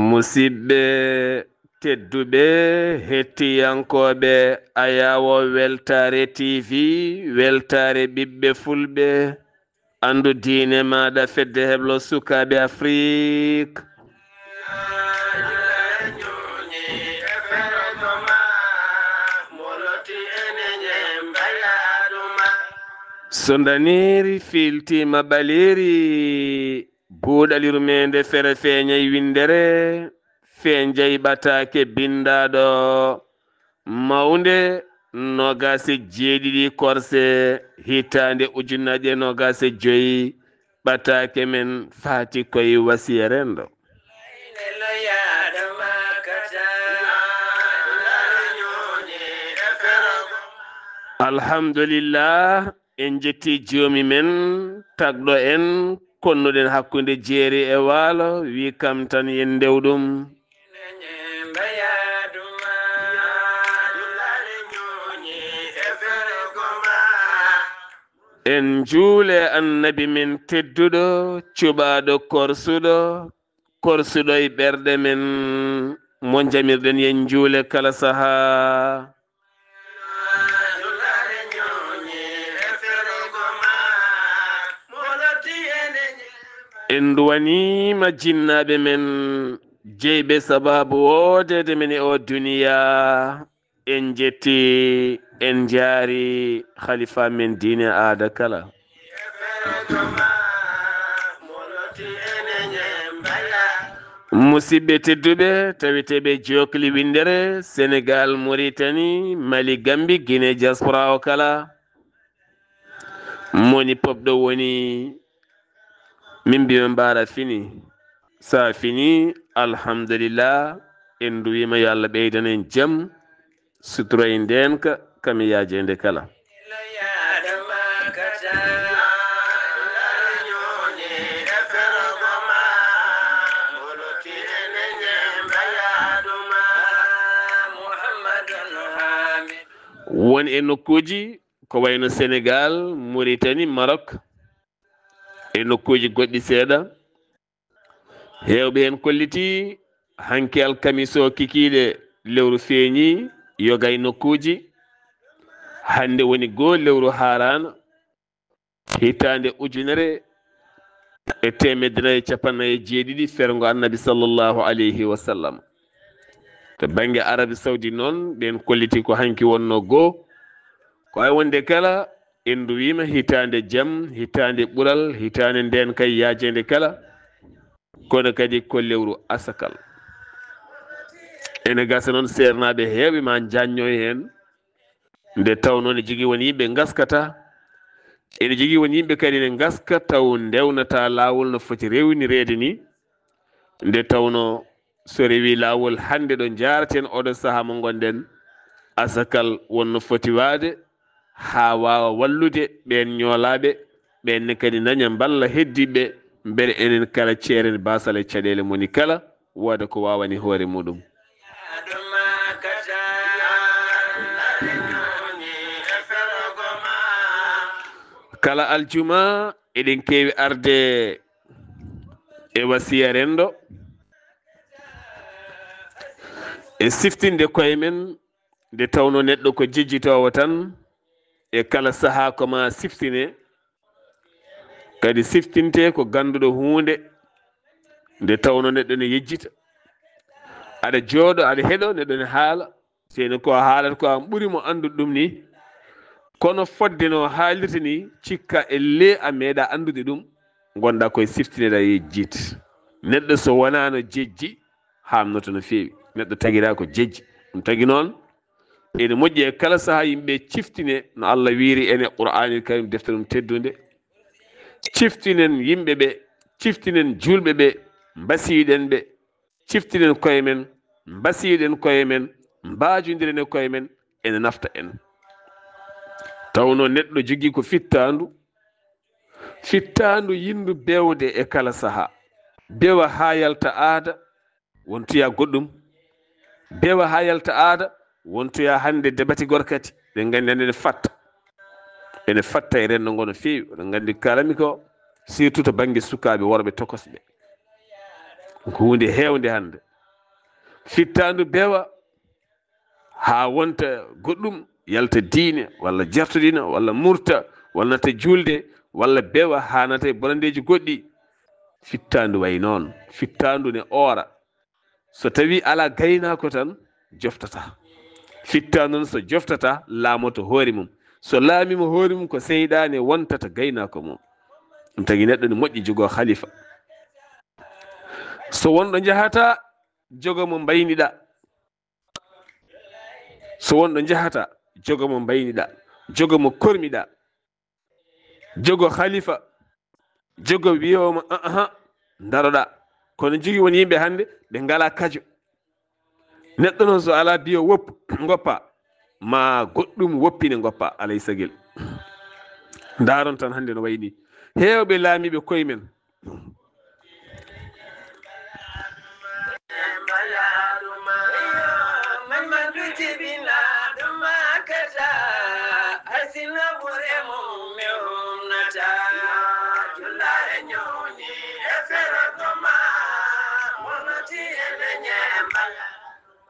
Musidɓe tedduɓe hettiyankoɓe Ayawo Weltare TV weltare ɓiɓɓe fulɓe andu diine maɗa fedde heblo sukaɓe Afrique so daniri filtima ɓaleri buuɗaliru mende fere feeñay windere feeñjay ɓatake bindaɗo mawnde nogase jeeɗiɗi korse hitande ujunnaje nogase joyi ɓatake men fati koye wasiya rendo alhamdulillah en jetti joomi men tagɗo en konnuɗen hakkude jeeri e waalo wi kam tan yen ndewɗum en juule annabi men tedduɗo cuɓaɗo korsuɗo e ɓerɗe men mo jamirɗen yen juule kala saha en duwanima jinnaɓe men jeyɓe sababu wodede men e o duniya en jetti en jaari khalifa men diine aada kala musidɓe tedduɓe tawiteɓe jokli windere Sénégal Mauritanie Mali Gambie Guinée diaspora o kala moni popɗo woni min mbimi mbaɗa fini sa fini alhamdulillah en duwima yo Allah ɓeydana en jaam sutura e ndenka kami yajede kala won e nokkuji ko wayno Sénégal Mauritanie Maroc e nokkuji goɗɗi seeɗa hewɓe hen kolliti hanki alkamis o kikiɗe lewru feeñi yoga e nokkuji hande woni goo lewru harana hitande ujunere e temedde capannayi e jeeɗiɗi fergo annabi sallllahu alayhi wa sallam to banggue Arabie Saoudi noon ɓen kolliti ko hanki wonno goo ko ay wonde kala en duwima hitande jaam hitande ɓuural hitande nden kay yajede kala kono kadi ko lewru asakal ene gasa noon sernaɓe hewɓe ma janño hen nde tawno ne jogui won yimɓe gaskata ene jogui won yimɓe kadi ne gaska taw ndewnata lawol no foti rewnirede ni nde tawno so rewi lawol hande ɗo jaraten oɗo saaha mo gonɗen asakal wonno foti wade ha wawa wallude ɓen ñoolaɓe ɓenne kadi daña balla heddiɓe beele enen kala ceeren basal e caɗele moni kala wooda ko wawani hoore muɗum kala aljuma eɗen kewi arde e wasiya rendo e siftinde koye men nde tawno neɗɗo ko jejjitowo tan e kala saaha koma siftine kadi siftinte ko ganduɗo hunde nde tawno neɗɗo ne yejjita aɗa jooɗo aɗa heeɗo neɗɗo ne haala seni ko haalata ko an ɓuurimo andude ɗum ni kono fodde no haalirta ni cikka elle a meeɗa andude ɗum gonɗa koye siftineɗa yejjid neɗɗo so wonano jejji hamnoto no feewi neɗɗo taguira ko jejji ɗum tagui noon ene moƴƴi e kala saaha yimɓe ciftine no Allah wiiri ene Qur'anil Karim deftere ɗum teddude ciftinen yimɓeɓe ciftinen julɓeɓe mbasiɗen ɓe ciftinen koye men mbasiɗen koye men mbajodiren e koye men ene nafta en tawno neɗɗo jogii ko fittandu yindu bewde e kala saha bewa ha yalta aada wontoya goɗɗum bewa ha yalta aada wontoya hande debati gorkati ɗen gandi hande ene fatta e renndo ngo no feewi oɗon gandi kalami ko surtout to banggue sukaɓe worɓe tokosɓe ko hunde heewde hande fittandu bewa ha wonta goɗɗum yalta diine walla jertodina walla murta walla nata julde walla bewa ha nata e bonandeji goɗɗi fittandu way noon fittandu ne oora so tawi ala gaynako tan joftata fittandu noon so joftata laamoto hoore mum so laamima hoore mum ko seyɗane wontata gaynako mum ɗum tagi neɗɗo ne moƴƴi jogo khalifa so wonɗo jahata jogo mo mbayniɗa so wonɗo jahata jogo mo mbayniɗa jogo mo kormiɗa jogo khalifa jogo wiyoma daroɗa kono jogui won yimɓe hande ɓe ngala kajo neɗɗo noon so ala biyo woppu goppa ma goɗɗum woppine goppa alay sagel daron tan hande no wayni hewɓe laamiɓe koyemen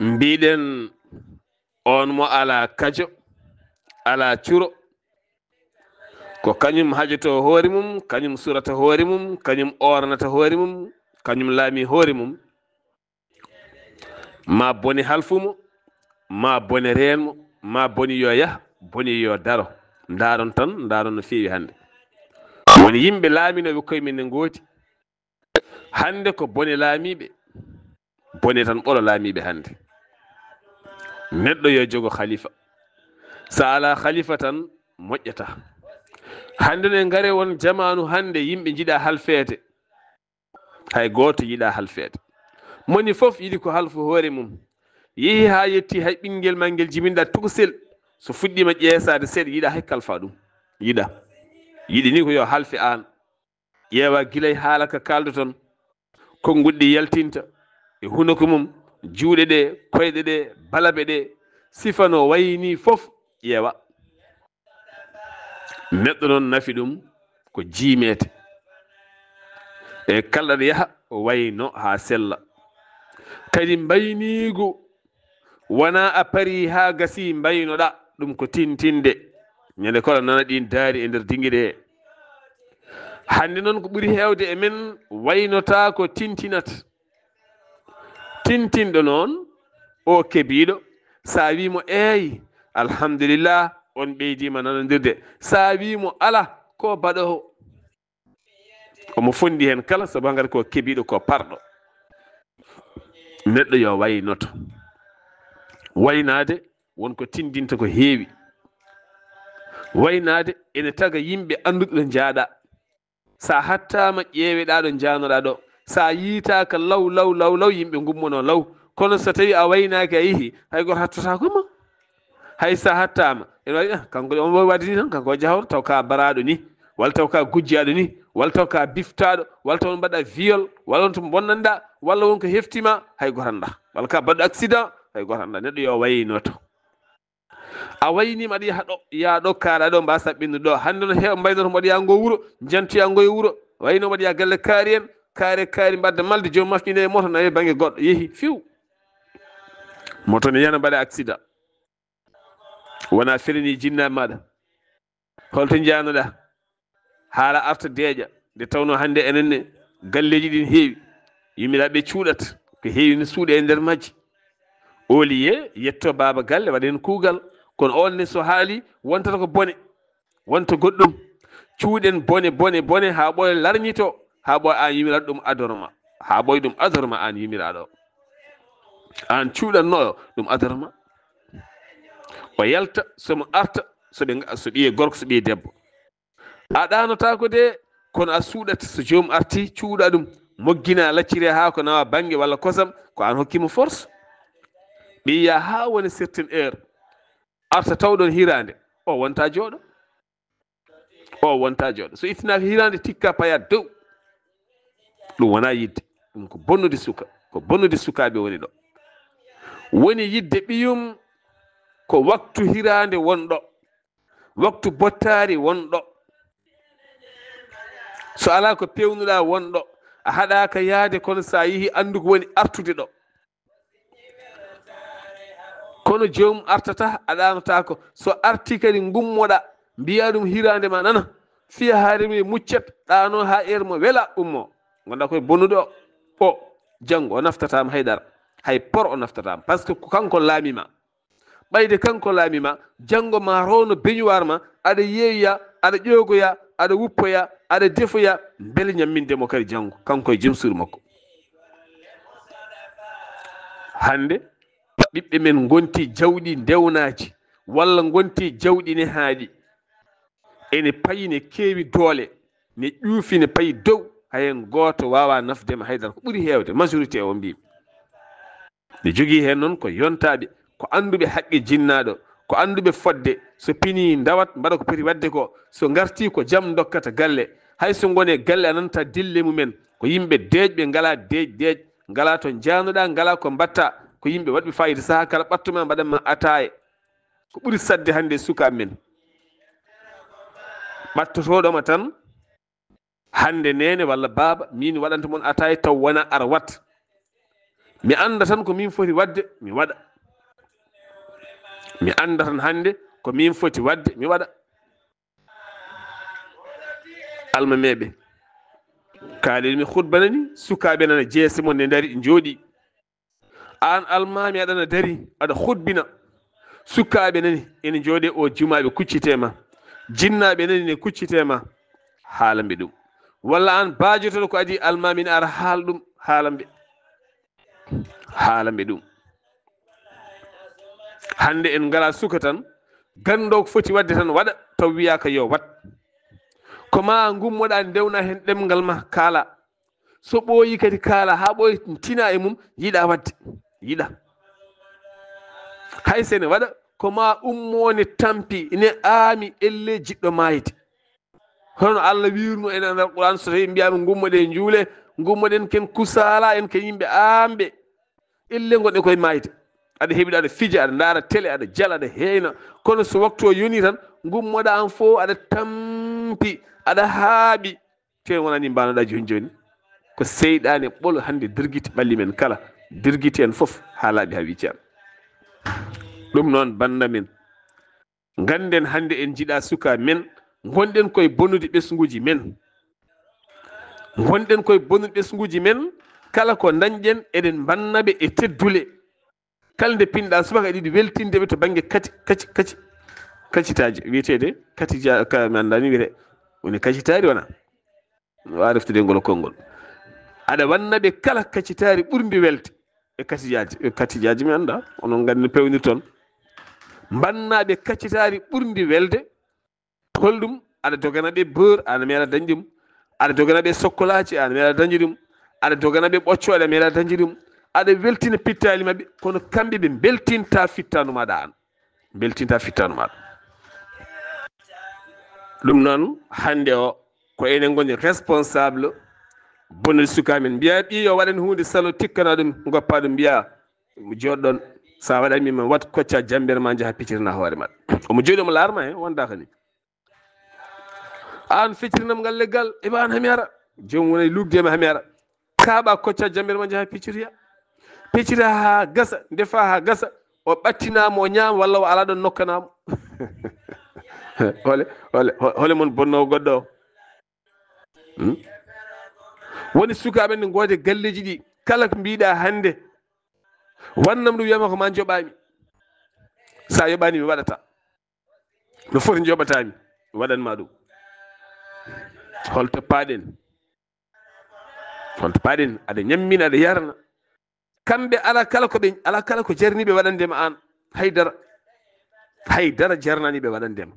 mbiɗen on mo ala kajo ala curo ko kañum hajoto hoore mum kañum surata hoore mum kañum ornata hoore mum kañum laami hoore mum ma bone halfumo ma bone reenmo ma boni yo yah boni yo daro daron tan daron no feewi hande woni yimɓe laaminoɓe koyemen ne gooti hande ko bone laamiɓe bone tan ɓolo laamiɓe hande neɗɗo yo jogo khalifa sa ala khalifa tan moƴƴata hande ne ngare won jamanu hande yimɓe jiiɗa halfeede hay goto yiiɗa halfeede moni fof yiɗi ko halfu hoore mum yeehi ha yetti hay ɓinguel ma ngel jibinɗa tukusel so fuɗɗima ƴeesade seeɗa yiiɗa hay kalfa ɗum yiɗi ni ko yo halfe an ƴeewa guilay haala ka kaldoton konguɗɗi yaltinta e hunoko mum juuɗe ɗe koyɗe ɗe balaɓe ɗe sifano wayni fof ƴeewa neɗɗo noon nafi ɗum ko jiimete e kala ɗo yaha o wayno ha sella kadi mbaynigu wona a pari ha gasi mbaynoɗa ɗum ko tintinde ñande koɗo nana ɗin daari e nder dinguiɗe hande noon ko ɓuuri hewde e men waynota ko tintinata tintinɗo noon o kebiɗo sa wimo eyi alhamdulillah on ɓeydima nanodirde sa wimo ala ko baɗoho omo fondi hen kala sabu hagati ko kebiɗo ko parɗo neɗɗo yo waynoto waynade wonko tindinta ko heewi waynade ene taga yimɓe anduɓe ɗo jaaɗa sa hattama ƴeeweɗa ɗo janoɗa ɗo sa yiitaka law yimɓe gummono law kono so tawi a waynaki a yeehi hay goto hattotakoma hay sa hattama ene waɗi kanko on wawi wadde ni tan kanko jahawto taw ka baraɗo ni walla taw ka gujjaɗo ni walla taw ka biftaɗo walla taw on mbaɗa viol walla on to bonnanɗa walla wonko heftima hay goto anda walla ka baɗɗo accident hay goto anda neɗɗo yo waynoto a waynima aɗa yaha ɗo ya ɗo kaɗa ɗo mba saɓɓindu ɗo hande no heew mbaynoto mbaɗa ya ngo wuuro jantoya ngo e wuuro wayno mbaɗa ya galle kaari en kaari mbadda malde jomum mafɗine e moto nawi banggue goɗɗo yeehi fiw moto ne yana mbaɗa accident wona fereni jinnaɓe maɗa holto janoɗa haala arta deeƴa nde tawno hande enenne galleji ɗin heewi yimɓeɗaɓe cuuɗat ko heewi ne suuɗe e nder majji oliye yetto baba galle waɗa hen kuugal kono on ne so haali wontata ko bone wonta goɗɗum cuuɗen bone ha ɓooya larñito ha ɓooya an yimiraɗo ɗum adorma ha ɓooya ɗum adorma an yimiraɗo an cuuɗannoɗo ɗum adorma o yalta somo arta so ɓiye gorko so ɓiye debbo a ɗanotako de kono a suuɗat so joomum arti cuuɗa ɗum moggina laccire ha ko nawa banggue walla kosam ko an hokkimo force ɓiya ha woni certain heure arta tawɗon hirande o wonta jooɗo, o wonta jooɗo. So ittinaka hirande tikka paya dow, ɗum wona yidde, ɗum ko bonnude suka, ko bonnude sukaɓe woni ɗo. Woni yidde ɓiyum ko waktu hirande wonɗo, waktu bottari wonɗo. So ala ko pewnuɗa wonɗo, a haɗaka yaade, kono sa yeehi andu ko woni artude ɗo. Kono joomum artata, aɗanota ko so arti kadi gummoɗa mbiya ɗum hirande ma nana, fiya haarimi muccet, ɗano ha mo wela ummo, gonda koye bonnude o janggo o naftatama haydara, hay por o naftatama, par ce que ko kanko laamima. ɓayde kanko laamima, janggo ma rowno beñuwar ma, aɗa yeeya, aɗa ƴogoya, aɗa wuppoya, aɗa defoya, beele ñammindemo kadi janggo, kanko e joom suudu makko. hande ɓiɓɓe men gonti jawɗi ndewnaji, walla gonti jawɗi ne haaɗi, ene payi ne keewi doole, ne ƴuufi ne payi dow, hayen goto wawa nafdema haydara, ko ɓuuri hewde majorité o mbimi. ne jogui hen noon ko yontaɓe, ko anduɓe haqqe jinnaɗo, ko anduɓe fodde, so pini dawat mbaɗa ko poti wadde ko, so garti ko jaam dokkata galle. hayso gone galle a nanta dille mumen ko yimɓe deejɓe, ngala deej, ngala to jaanuɗa, ngala ko mbatta, ko yimɓe waɗɓe fayida. Saaha kala ɓattuma mbaɗanma ataye, ko ɓuuri sadde hande sukaɓe men. ɓattotoɗoma tan hande nene walla baaba, min waɗanta mon ataye taw wona ara wat, mi anda tan ko min foti wadde mi waɗa, mi anda tan hande ko min foti wadde mi waɗa. almameɓe kalimi khutbana ni, sukaɓe nana jeese mon ne dari jooɗi, an almami aɗana dari aɗa khutbina, sukaɓe nani ene jooɗe o jumaɓe kuccitema, jinnaɓe nani ne kuccitema, haalamɓe ɗum. walla an baajotoɗo ko adi almami ne ara haala ɗum, haalamɓe ɗum. hande en ngala suka tan, gando ko foti wadde tan waɗa, taw wiyaka yo wat, koma gummoɗa ndewna hen ɗemgal ma kaala, so ɓooyi kadi kaala ha ɓooyi tina e mum, yiiɗa wadde, yiiɗa. hay sene waɗa koma ummone tampi ne aami elle jiɗɗo mayde. hono Allah wirno en nder Qur'an, so tawi mbiyama gummoɗe juule, gummoɗen ken kusala, en ken yimɓe amɓe, elle gonɗe koye mayde. aɗa heeɓiɗo aɗa fija, aɗa ndaara télé, aɗa jala, aɗa heyna. kono so waktu o yoni tan gummoɗa an fo aɗa tampi, aɗa haaɓi, te wonani mbanoɗa joni ko seyɗane ɓolo hande dirguiti ɓalli men kala, dirguiti en foof ha laaɓi ha wicama. ɗum noon banda men ganden hande en jiiɗa suka men, gonɗen koye bonnude ɓesguji men, gonɗen koye bonnude ɓesguji men. kala ko dañƴen eɗen bannaɓe e teddule, kala nde pinɗa subaka ɗiɗi weltindeɓe to banggue kacitaji wiyetede katija ka mi andani wiyete woni kacitari wona wa reftude ngol konngol. aɗa wannaɓe kala kacitari ɓurdi welde e katijaji mi anda onon gandi no pewnir toon, bannaɓe kacitari ɓurdi welde. holɗum aɗa doganaɓe beurre ana meeɗa dañde ɗum, aɗa doganaɓe sokkolaci ana meeɗa dañde ɗum, aɗa doganaɓe ɓoccoɗe a meeɗa dañde ɗum, aɗa weltina pittali mabɓe, kono kamɓe ɓe beltinta fittanu maɗa an, beltinta fittanu maɗa. ɗum noon hande o ko enen goni responsable bonnude suka men. mbiya ɓi yo waɗan hunde salo tikkana ɗum goppa ɗum, mbiya joɗɗon sa waɗanmi ma wat kocca jambere ma jaaha piccirna hoore maɗa. omo jooɗi omo laarma he wondaka ni, an feccirinam ngal leggal eɓa an hami ara, jomum wona lugdema hami ara, kaaɓa kocca jambere ma jaaha piccira ha gasa, ndefa ha gasa, o ɓattinama o ñaama, walla o ala ɗon nokkanamo. hole mon bonnowo goɗɗo o. woni sukaɓe ne goode galleji ɗi, kala ko mbiɗa hande wannam ɗum wiyama ko ma joɓami, sa yoɓani mi waɗata, no foti joɓatami mi waɗanma ɗum. holto paɗen aɗa ñammina aɗa yarna kamɓe, ala kala ko jarniɓe waɗandema an, haydara jarnaniɓe waɗandema,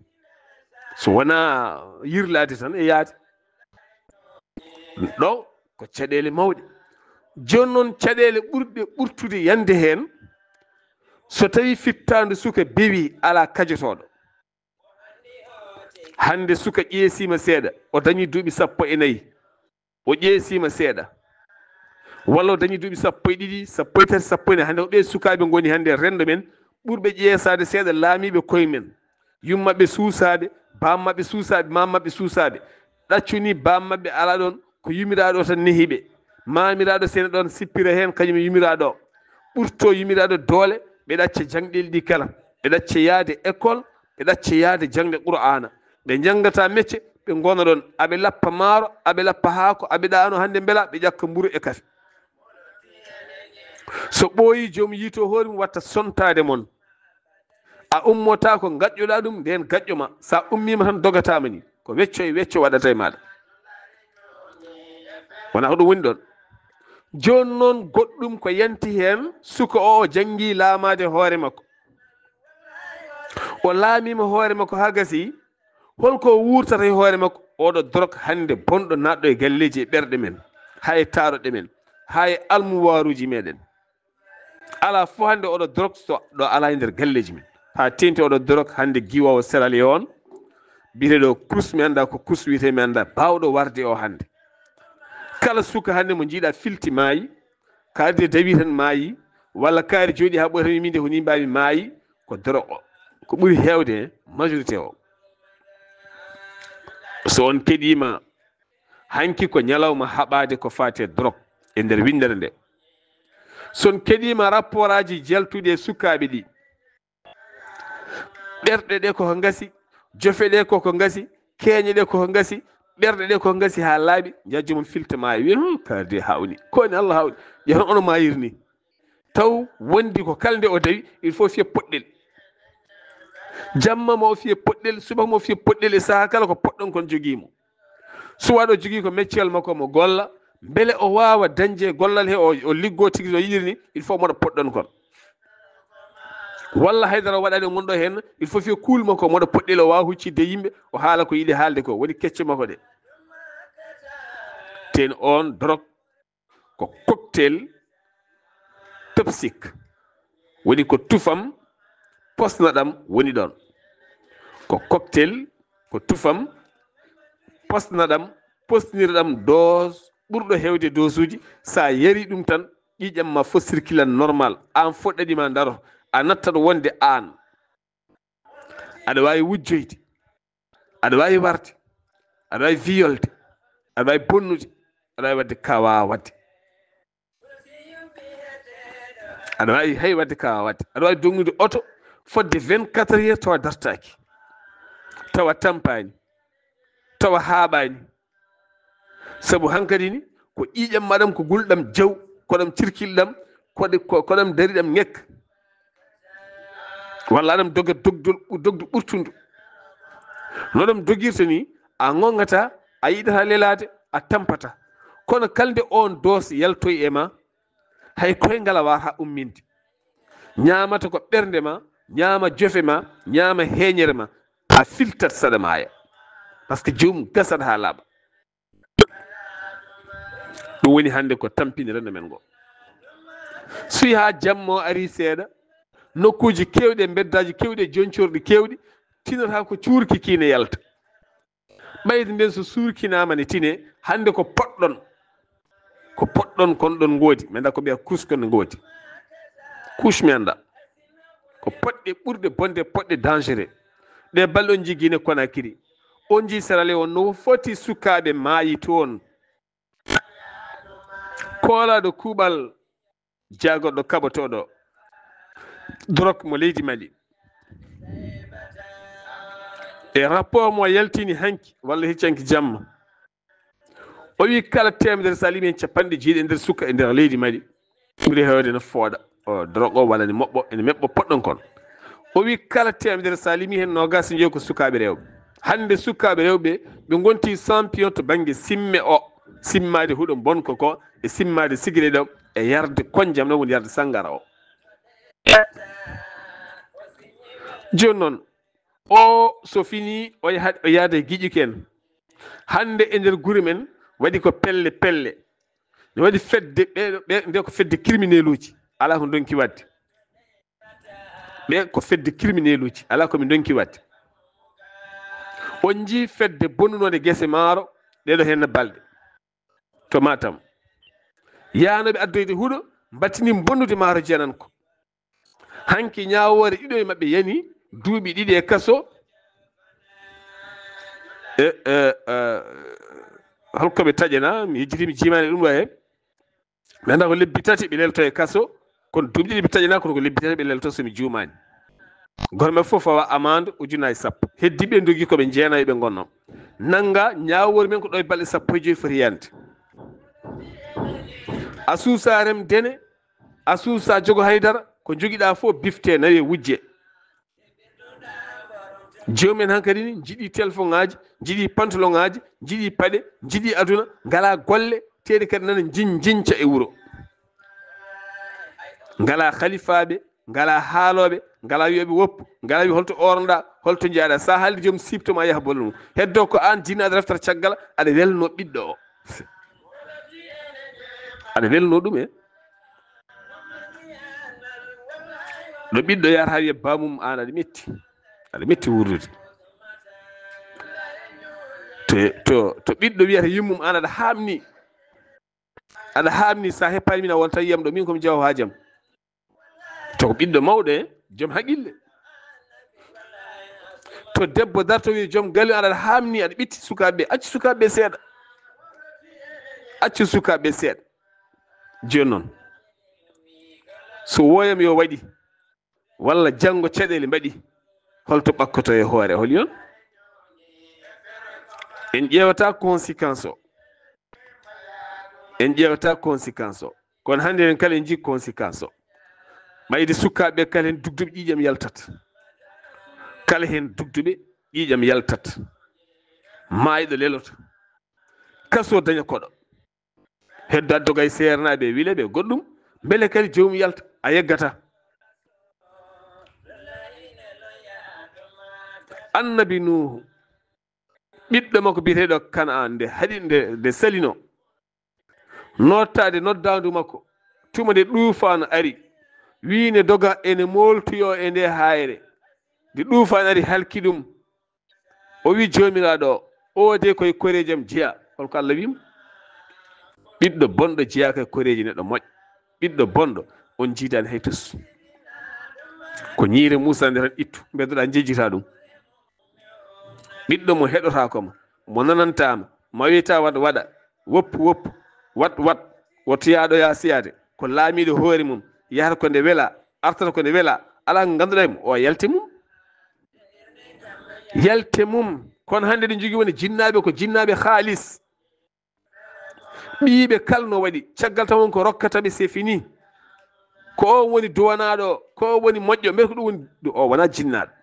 so wona yirlade tan e yaade. ɗo ko caɗele mawɗe. joni noon caɗele ɓurɗe ɓurtude yande hen so tawi fittandu suka bewi ala kajotoɗo hande suka ƴeesima seeɗa o dañi duuɓi 14 o ƴeesima seeɗa walla o dañi duuɓi 12 13 14 hande ɓe sukaɓe goni hande rendo men ɓurɓe ƴeesade seeɗa laamiɓe koyemen yummaɓe suusade bammaɓe suusaɓe mammaɓe suusaɓe ɗaccuni bammaɓe ala ɗon ko yumiraɗo tan nehiɓe mamiraɗo sene ɗon sippira hen kañum yumiraɗo ɓurto yumiraɗo doole ɓe ɗacca jangɗeli ɗi kala ɓe ɗacca yaade école ɓe ɗacca yaade jangde qur'ana ɓe jangata métier ɓe gona ɗon aɓe lappa maaro aɓe lappa haako aɓe ɗano hande beela ɓe ƴakka mburu e kafe so ɓooyi joomum yiito hoore mum watta sontade mon a ummota ko gaƴƴoɗa ɗum nden gaƴƴoma sa ummima tan dogatama ni ko wecco e wecco waɗata e maɗa wona ko ɗum woni ɗon joni noon goɗɗum ko yanti hen suka o janggui laamade hoore makko o laamima hoore makko ha gasi holko wurtata e hoore makko oɗo drog hande bonɗo natɗo e galleji e ɓerɗe men ha e taroɗe men ha e almuwaruji meɗen ala fo hande oɗo drog so ɗo ala e nder galleji men ha tenti oɗo drog hande giwowo Sierra Leone biteɗo kus mi anda ko kus wiyete mi anda bawɗo warde o hande kala suka hande mo jiiɗa filti maayi kaaride dawi tan maayi walla kaari jooɗi ha ɓoy tan minde ko ni mbami maayi ko drog o ko ɓuuri hewde majorité o so on keɗima hanki ko ñalawma haɓade ko fate drog e nder windere nde son keɗima rapport aji jaltuɗi e sukaɓe ɗi ɓerɗe ɗe koko gasi jofe ɗe koko gasi keeñe ɗe koko gasi ɓerɗe ɗe koko gasi ha laaɓi jajjumon filta maayi wiya kaaride hawni koni Allah hawni ƴeton ono mayirni taw wondi ko kalde o dawi il faut fiya poɗɗel jamma mo fiya poɗɗel subaka mo fiya poɗɗel e saaha kala ko poɗɗon kon joguimo suwaɗo jogui ko meccel makko mo golla beele o wawa dañde gollal he o liggo tigui no yiɗiri ni il faut moɗo poɗɗon kon walla haydara waɗani o gonɗo hen il faut fiya kuul makko moɗo poɗɗel o wawa huccidde yimɓe o haala ko yiiɗi haalde ko woni kecce makko ɗe ten on drog ko cocktail toxique woni ko tufam posnaɗam woni ɗon ko cocktail ko tufam posnaɗam posnirɗam dose ɓurɗo hewde dose uji sa yari ɗum tan ƴiƴam ma fo circulan normal an foɗɗaɗima daro a nattat wonde an aɗa wawi wujjoyde aɗa wawi warde aɗa wawi viyolde aɗa wawi bonnude aɗa wawi wadde kawa wadde aɗa wawi hay wadde kawa wadde aɗa wawi donnude auto fodde 24 heures tawa dartaki tawa tampani tawa haaɓani saabu hankkadi ni ko ƴiƴam maɗam ko gulɗam jaw koɗam cirkilɗam koɗam dariɗam ngekka walla aɗam doga dogdu ɓurtundu noɗam dogirta ni a gongata a yiɗata lelade a tampata kono kalde on dose yaltoy e ma hay koyngal a wata umminde ñamata ko ɓernde ma ñaama jofe ma ñaama heeñere ma a filtat saɗa maaya par ce que jomum gasat ha laaɓa ɗum woni hande ko tampini rendo men ngo suyi ha jamma o ari seeɗa nokkuji kewɗi beddaji kewɗi e joncorɗi kewɗi tinata ko cuurki kiine yalta ɓayde nden so surkinama ne tine hande ko poɗɗon kon ɗon goodi mi anda ko ɓiya couche kon goodi couche mi anda ko poɗɗe ɓurɗe bonde poɗɗe dangereux ɗe balɗe on jigguine Conakry on jii Sierra Leone no foti sukaɓe maayi toon koolaɗo kuuɓal jaagoɗo kaɓotoɗo drog mo leydi Mali e rapport mo yaltini hanki walla heccanki jamma o wi kala temedere sa limi hen 90 e nder suka e nder leydi Mali ɓuuri hewde no fooɗa o drog o walla ne moɓɓo ene meɓɓo poɗɗon kon o wi kala temedere sa limi hen nogas jeeyi ko sukaɓe rewɓe hande sukaɓe rewɓe ɓe gonti champion to banggue simme o simmade huuɗo bonko ko e simmade cigarette o e yarde konjam noon woni yarde sangara o joni noon o so fini o yaada e guiƴuki en hande e nder guure men waɗi ko pelle ne waɗi fedde ɓe nde ko fedde criminel uji ala ko donki wadde ɓe ko fedde criminel uji ala komi donki wadde on jii fedde bonnunode gese maaro ɗeɗo henna balɗe to Matam yanoɓe addoyde huuɗo battini bonnude maaro jeenan ko hanki ñawore ɗiɗo e maɓɓe yani duuɓi ɗiɗi e kaso holkoɓe taƴana mi yejjitimi jimani ɗum ɗo he mi anda ko lebbi tati ɓe lelto e kaso kono duuɓi ɗiɗi ɓe taƴana kono ko lebbi tati ɓe lelto somi juumani gorme fof fawa amande ujunaje sappo heddiɓe dogi koɓe jeenayi ɓe gonno nanga ñawori men ko ɗo e balɗe 15 foti yande a suusa remdene a suusa jogo haydara ko joguiɗa fof bifte nawi wujje jewmen hankkadi ni jiiɗi téléphone ngaji jiiɗi pantalon ngaji jiiɗi paɗe jiiɗi aduna ngala golle teede kadi nana jinca e wuuro ngala khalifaɓe ngala haaloɓe ngala wiyoɓe woppu ngala wi holto ornoɗa holto jaaɗa sa haalde joom siptoma yaaha bolle mum heddo ko an jinnaɗo reftata caggal aɗa welno ɓiɗɗo o aɗa welno ɗum e ɗo ɓiɗɗo yata ha wiya bamum an aɗa metti wurdude to ɓiɗɗo wiyata yimmum an aɗa hamni sa heppani min a wonta yiyam ɗo min komi jaw ha jaam to ko ɓiɗɗo mawɗo e joom haqille to debbo darto wi joom galle aɗa hamni aɗa ɓitti sukaɓeɓe acci sukaɓeɓe seeɗa acci sukaɓeɓe seeɗa joni noon so woyam yo waɗi walla janggo caɗele mbaɗi holto ɓakkoto e hoore hol yon en ƴewata conséquence o kono hannde en kala en jii conséquence o mayde sukaɓeɓe kala hen dugduɓe ƴiƴam yaltat maayɗo leloto kaso daña koɗo hedda dogay sernaɓe wile ɓe goɗɗum beele kadi jomum yalta a yeggata annabi nuhu ɓiɗɗo makko biyeteɗo Kan'an nde haɗi nde salino nottade noddandu makko tuma nde ɗuufano ari wiine doga ene moltoyo e nde hayre nde ɗuufano ari halki ɗum o wi jomiraɗo o de koye koreji am jeeya holko Allah wimo ɓiɗɗo bonɗo jeeyaka e koreji neɗɗo moƴƴo ɓiɗɗo bonɗo on jiidani hay tos ko ñiire Moussa nde tan ittu beddoɗa jejjita ɗum ɓiɗɗo mo heɗotako mo nanantama ma wiyata waɗa woppu wat woto yaaɗo ya siyade ko laamiɗo hoore mum yahata ko nde weela artata ko nde weela ala ko ganduɗa e mum o yalte mum kono hannde ɗe jogui woni jinnaɓe ko jinnaɓe haalis ɓiyiɓe kalno waɗi caggal tan won ko rokkataɓe c'est fini ko on woni duwanaɗo ko on woni moƴƴo mbete ko ɗum woni o wona jinnaɗo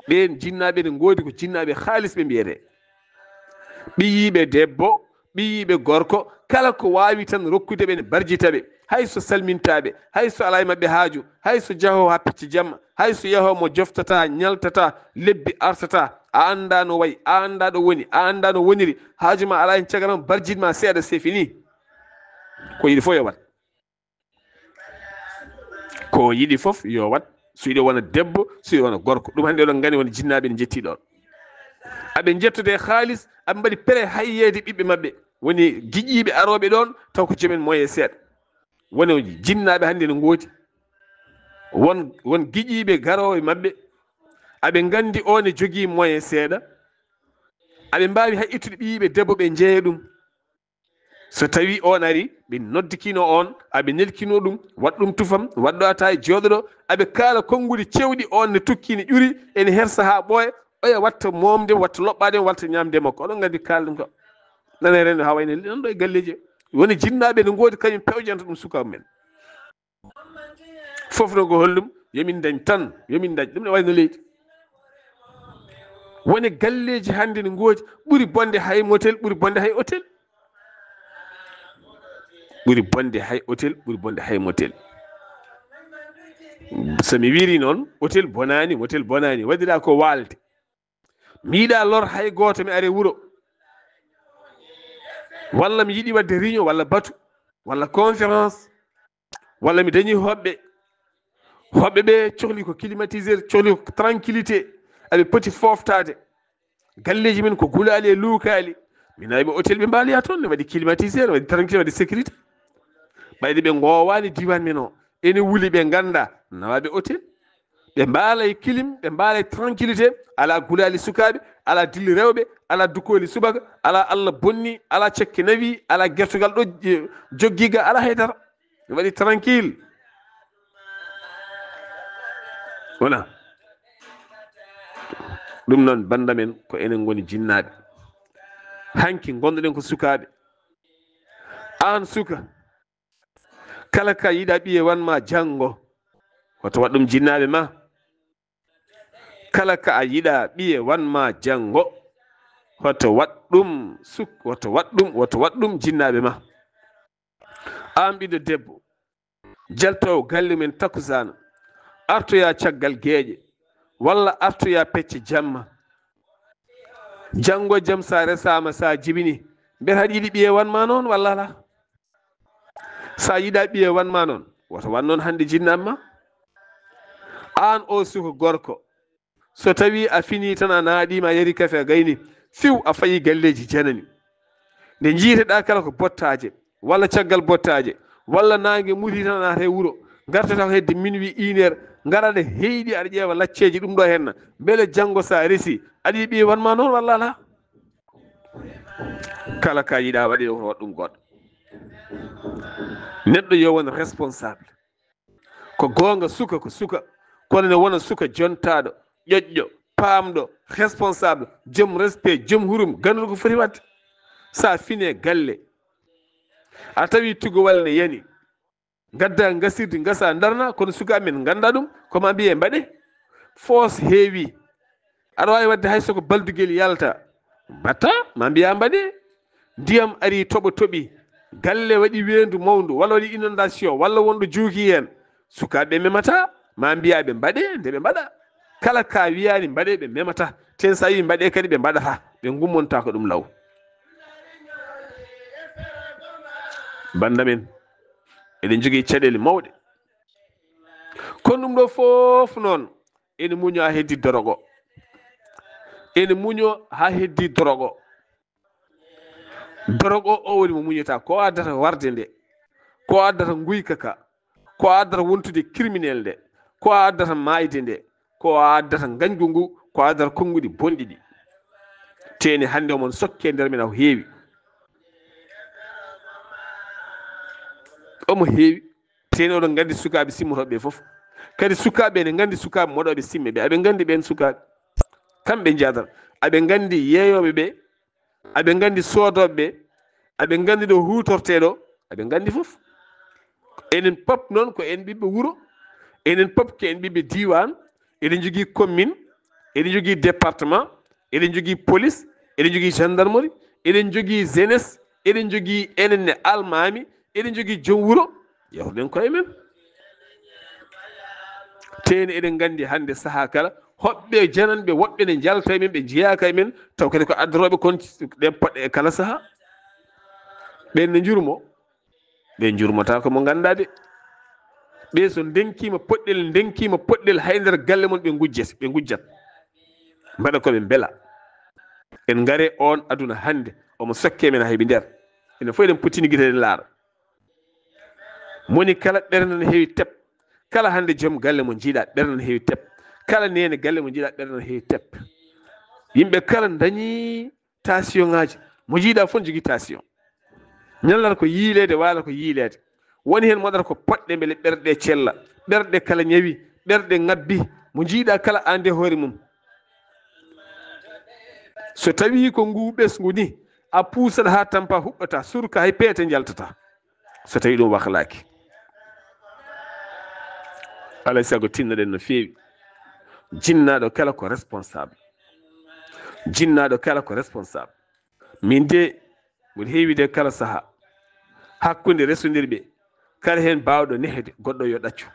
ɓen jinnaɓe ne goodi ko jinnaɓe haalis ɓe mbiyete ɓiyiɓe debbo ɓiyiɓe gorko kala ko wawi tan rokkude ɓe ne barjitaɓe hayso salmintaɓe hayso ala e mabɓe haaju hayso jaaho ha picci jamma hayso yaho mo joftata ñaltata lebbi artata a anda no wayi a anda ɗo woni a anda no woniri haaju ma ala hen caggal ma barjitma seeɗa c'est fini ko yiɗi fof yo wat ko yiɗi fof yo wat so yiɗi wona debbo so yiɗi wona gorko ɗum hannde oɗon gandi wona jinnaɓe ne jetti ɗon aɓe jettude haalis aɓe mbaɗi pré hayyede ɓiɓɓe mabɓe woni giƴƴiɓe aroɓe ɗon taw ko jomen moyen seeɗa woni jinnaɓe hannde ne goodi won giƴƴiɓe garoɓe mabɓe aɓe gandi o ne jogui moyen seeɗa aɓe mbawi hay ittude ɓiyiɓe debbo ɓe jeeya ɗum so tawi on ari ɓe noddikino on aɓe nelkino ɗum waɗ ɗum tufam waɗɗo ataye jooɗoɗo aɓe kaala konnguɗi cewɗi on ne tukki ne ƴuri ene hersa ha ɓooya oya watta momde watta loɓɓade watta ñamde makko oɗon gandi kaala ɗum kam nane rendo ha wayne nan ɗo e galleji woni jinnaɓe ne goodi kañum pewjanta ɗum sukaɓe men fof no ko hollum yomin dañ tan yomin dañ ɗum ne wayno leydi woni galleji hannde ne goodi ɓuuri bonde hay motel ɓuuri bonde hay hôtel ɓuuri bonde hay hôtel ɓuuri bonde hay motel somi wiri noon hôtel bonani motel bonani waɗira ko walde mi yiiɗa lor hay goto mi ari wuuro walla mi yiiɗi wadde réunion walla batu walla conférence walla mi dañi hoɓɓe hoɓɓe ɓe cohli ko climatiseur cohli ko tranquillité aɓe poti foftade galleji men ko gulali e luukali min ayiɓe hôtel ɓe mbaaliya toon ne waɗi climatiseur waɗi tranquillité waɗi sécurité ɓayde ɓe gowani diwan men o ene wuuli ɓe ganda nawaɓe hôtel ɓe mbaala e clim ɓe mbaala e tranquillité ala gulali sukaɓe ala dilli rewɓe ala dukoli subaka ala Allah bonni ala cekke nawi ala gertogal ɗo joggiga ala haydara ɓe waɗi tranquille wona ɗum noon banda men ko enen goni jinnaɓe hanki gonɗoɗen ko sukaɓe an suka kala ka yiɗa ɓiye wanma janggo hoto wat ɗum jinnaɓe ma kala ka a yiɗa ɓiye wanma janggo hoto wat ɗum woto wat ɗum jinnaɓe ma an ɓiɗɗo debbo jaltowo galle men takusana artoya caggal gueƴe walla artoya pecce jamma janggo jaam sa resama sa jibini mbete haɗa yiɗi ɓiye wanma noon walla ala sa yiɗa ɓiye wanma noon woto wan noon hande jinnaɓe ma an o suka gorko so tawi a fini tan a naaɗima a yari kafe a gayni fiw a fayi galleji janani nde jiiteɗa kala ko bottaje walla caggal bottaje walla nangue muti tan a nata e wuuro gartata ko hedde minuit 1 heure garane heyɗi aɗa ƴeewa lacceji ɗum ɗo henna beele janggo sa resi aɗa yiɗi ɓiye wanma noon walla ala kala ka yiɗa waɗi ko wat ɗum goɗɗo neɗɗo yo won responsable ko gonga suka ko suka kono ne wona suka jontaɗo ƴoƴƴo paamɗo responsable joom respect joom hurum ganduɗo ko foti wadde sa fine galle a tawi tugowal ne yani gadda gasirde gasa darna kono sukaɓe men ganda ɗum koma mbiye mbaɗe foos heewi aɗa wawi wadde hay soko balduguel yalta mbatta ma mbiya mbaɗe ndiyam ari toɓi galle waɗi wendu mawdu walla waɗi inondation walla wonɗo juuki hen sukaɓe memata ma mbiyaɓe mbaɗe nde ɓe mbaɗa kala ka wiyani mbaɗe ɓe memata ten sa wi mbaɗe kadi ɓe mbaɗata ɓe gummonta ko ɗum law banda men eɗen jogui caɗele mawɗe kono ɗum ɗo foof noon ene muño ha heddi dorogo ene muño ha heddi dorogo dorogo o woni mo muñata ko addata warde nde ko addata guyka ka ko addata wontude criminel nde ko addata mayde nde ko addata gañgu ngu ko addata konguɗi bonɗi ɗi teni hande omon sokke nder men ko heewi omo heewi teni oɗon gandi sukaɓe simmotoɓe foof kadi sukaɓe ne gandi sukaɓe moɗoɓe simme ɓe aɓe gandi ɓen sukaɓe kamɓe jadata aɓe gandi yeeyoɓe ɓe aɓe gandi sodoɓe ɓe aɓe gandi ɗo hutorteɗo aɓe gandi foof enen pop noon ko en ɓiɓɓe wuuro enen pop ko en ɓiɓɓe diwan eɗen jogui commune eɗen jogui département eɗen jogui police eɗen jogui gendarmerie eɗen jogui jeunesse eɗen jogui enenne almami eɗen jogui joom wuuro yewtoɗen koye men teni eɗen gandi hande saaha kala hoɓɓe jananɓe woɓɓe ne jalta men ɓe jeeyaka e men taw kadi ko addoroɓe kon ɗen poɗɗe e kala saaha ɓen ne jurmo ɓe jurmota komo ganda de ɓe so ndenkima poɗɗel hay nder galle mon ɓe gujjat mbaɗa koɓe beela en gaare on aduna hande omo sokke men hayɓe nder ene fof eɗen potini guiteɗen laara moni kala ɓernde ne heewi teb kala hande joom galle mo jiiɗa ɓernde ne heewi teb kala nene galle mo jiiɗa ɓernde ne heewi teb yimɓe kala dañi tension ngaji mo jiiɗa fof ne jogui tension ñallata ko yiilede wala ko yiilede woni hen moɗata ko poɗɗe beele ɓerɗe cella ɓerɗe kala ñawi ɓerɗe ngabbi mo jiiɗa kala ande hoore mum so tawi ko ngu ɓesgu ni a puusat ha tampa huɓɓata surka hay peete jaltata so tawi ɗum wahlaki alay saago tinnoɗen no feewi jinnaɗo kala ko responsable jinnaɗo kala ko responsable min de mbiɗa heewide kala saaha hakkude resodirɓe kala hen bawɗo nehede goɗɗo yo ɗaccu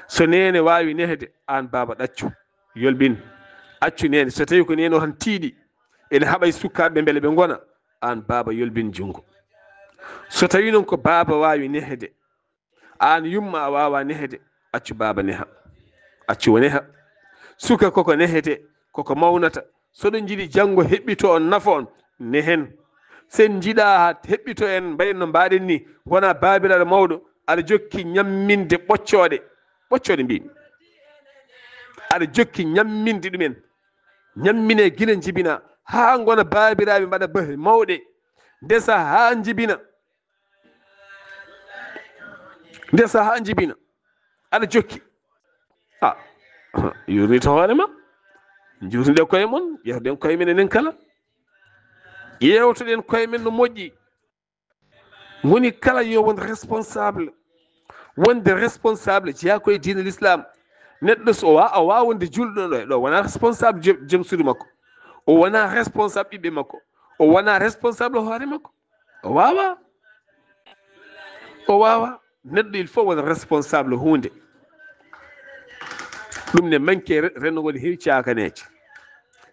so nene wawi nehede an baba ɗaccu yolbin accu nene so tawi ko nene o tan tiiɗi ene haɓay sukkaɓe beele ɓe gona an baba yolbin junggo so tawi noon ko baba wawi nehede an yumma a wawa nehede accu baba neha accu neha suka koko nehete koko mawnata soɗon jiɗi janngo heɓɓito on nafa on nehen sen jiɗa heɓɓito en mbaɗen no mbaɗen ni wona baabiraɗo mawɗo aɗa jokki ñamminde ɓoccode mbimi aɗa jokki ñamminde ɗumen ñammine gila jibina ha gona baabiraɓe mbaɗa bahe mawɗe ndesa ha jibina aɗa jokki yurnito hoorema jurtude koye mon ƴewden koye men enen kala ƴewtoɗen koye men no moƴƴi woni kala yo won responsable jeeya koye diine l'islam neɗɗo so o wawa wonde julɗo ɗo wona responsable joom suudu makko o wona responsable ɓiɓɓe makko o wona responsable hoore makko o wawa neɗɗo il faut wona responsable hunde ɗum ne manque renugol heewi cakaneje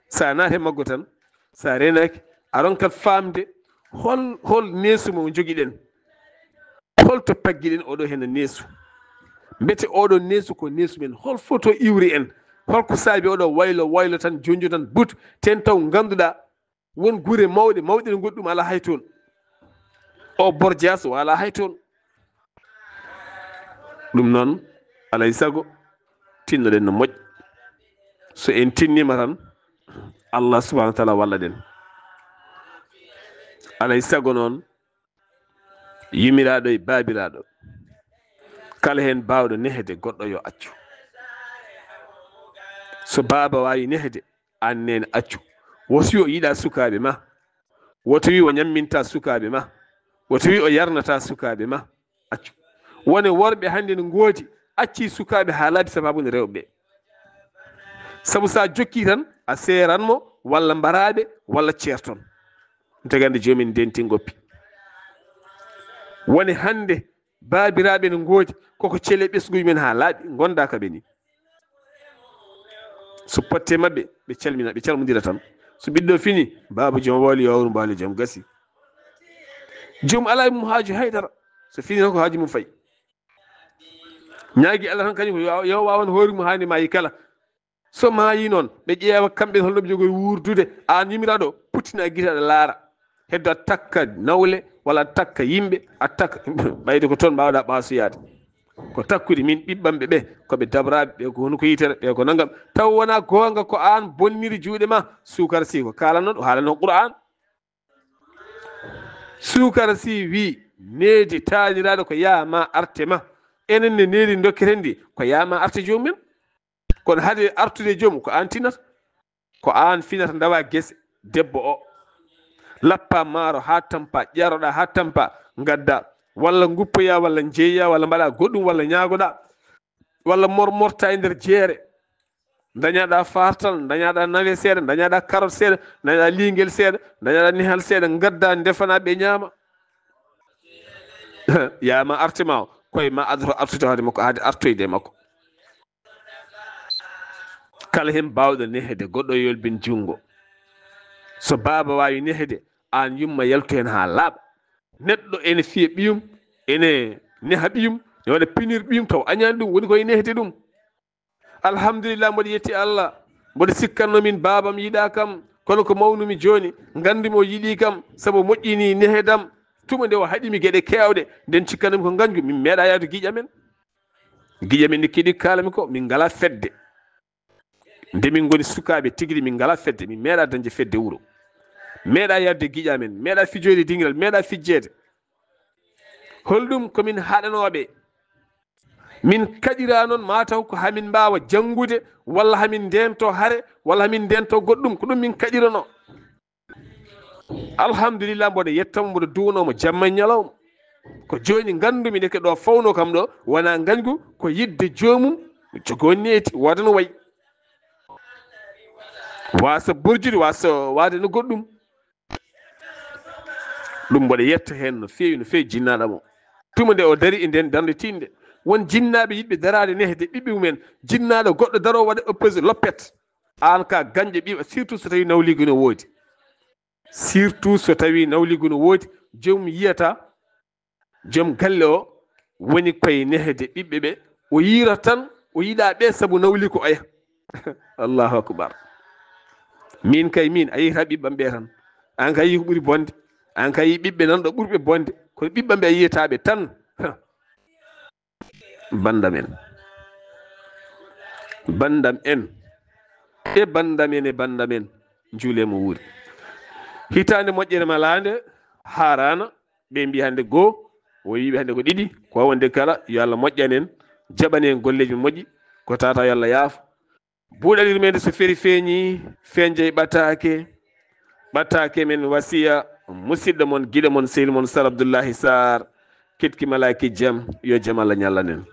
sa naate maggo tan sa renaki aron kat famde hol neesu mo joguiɗen holto pagguiɗen oɗo hen neesu mbete oɗo neesu ko neesu men hol photo iwri en holko saabi oɗo waylo tan jonjo tan but ten taw ganduɗa won guure mawɗe ɗe goɗɗum ala hay toon o bordias o ala hay toon ɗum noon alay saago tinnoɗen no moƴƴi so en tinnima tan Allah subhanahu wa taala walla ɗen alay saago noon yimiraɗo e baabiraɗo kala hen bawɗo nehede goɗɗo yo accu so baaba wawi nehede an nene accu woto wi o yiiɗa sukaɓe ma woto wi o ñamminta sukaɓe ma woto wi o yarnata sukaɓe ma accu wone worɓe hande no goodi acci sukaɓe ha laabi sababude rewɓe saabu sa jokki tan a seranmo walla mbaraɓe walla ceerton tagande jomin denti goppi woni hande baabiraɓe no goodi koko ceele ɓesguji men ha laaɓi gonda kaɓe ni so potte mabɓe ɓe calmodira tan so ɓiɗɗo fini baba joom wali yawru mbali joom gasi joom ala e mum haaju haydara so fini tan ko haaju mum fayi ñaagui Allah tan kañum yo wawan hoore mum hani maayi kala so maayi noon ɓe ƴeewa kamɓe holno ɓe jogori wurdude an yimiraɗo puttina guite aɗa laara heddo a takka nawle walla a takka yimɓe a takka ɓayde ko toon mbawɗa ɓasoyade ko takkude min ɓiɓɓamɓe ɓe koɓe dabraɓe ɓe ko hono ko yitere ɓe ko naggam taw wona gonga ko an bonniri juuɗe ma sukara si ko kalanno ɗo haalano qur'an sukara si wi needi taniraɗo ko yama arte ma enen ne needi dokketen ndi ko yama arte jomumen kono haade artude joomum ko an tinata ko an finata dawa guese debbo o lappa maaro ha tampa ƴaroɗa ha tampa gadda walla guppoya walla jeeya walla mbaɗa goɗɗum walla ñaagoɗa walla morta e nder jeere dañaɗa fartal dañaɗa nawe seeɗa dañaɗa carotte seeɗa dañaɗa linguel seeɗa dañaɗa nihal seeɗa gadda defana ɓe ñaama yama arte ma o koye ma adoto artude hoore makko haade artoyde makko kala hen bawɗo nehede goɗɗo yolbin jungo so baaba wawi nehede an yumma yaltu hen ha laaɓa neɗɗo ene fiya ɓiyum ene neha ɓiyum ne waɗa pinir ɓiyum taw añani ɗum woni koye nehete ɗum alhamdulillah mboɗo yetti Allah mboɗo sikkanno min babam yiiɗa kam kono ko mawnumi joni gandumi o yiiɗi kam saabu moƴƴini nehedam tuma nde o haɗimi gueɗe kewɗe nden cikkanumi ko ganju min meeɗa yawde guiƴamen ni kiɗi kalami ko min ngala fedde nde min goni sukaɓe tigui min ngala fedde min meeɗa dañde fedde wuuro meeɗa yadde guiƴamen meeɗa fijoyde dingiral meeɗa fijjede holɗum komin haɗanoɓe min kaɗira noon mataw ko hamin mbawa janggude walla hamin ndento haare walla hamin ndento goɗɗum ko ɗum min kaɗirano alhamdulillah mboɗo yettamo mboɗo duwnomo jamma e ñalawma ko joni gandumi neke ɗo fawno kam ɗo wona gañgu ko yidde jomum jogo neeti wooda no wayi wasa burjude wasa wade no goɗɗum ɗum mboɗo yetta hen no fewi jinnaɗamo tuma nde o dari e nden darde tinde won jinnaɓe yiɗɓe darade nehde ɓiɓɓe mumen jinnaɗo goɗɗo daro waɗa oppose loppet an ka gañƴe ɓiɓa surtout so tawi nawligu no woodi joomum yiyata joom galle o woni koye nehde ɓiɓɓe ɓe o yira tan o yiɗa ɓe sabu nawli ko oya allahu akbar min kay min a yiyata ɓiɓɓam ɓe tan an kay yi ko ɓuuri bonde an kay yi ɓiɓɓe nan ɗo ɓurɓe bonde kono ɓiɓɓam ɓe a yiyataɓe tan bandam en bandam en e bandam en e bandam en juulemo wuuri hitande moƴƴere malande harana ɓe mbi hande goho o yiɓe hande ko ɗiɗi ko wonde kala yo Allah moƴƴan en jaɓani en golleji moƴƴi ko tata yo Allah yaafo buuɗalir men so feri feeñi feeñje ɓattake men wasiya musidɗo mon guiɗo mon sehil mon Sar Abdoullahi Sarr ketki malaki jaam yo jaam Allah ñallanen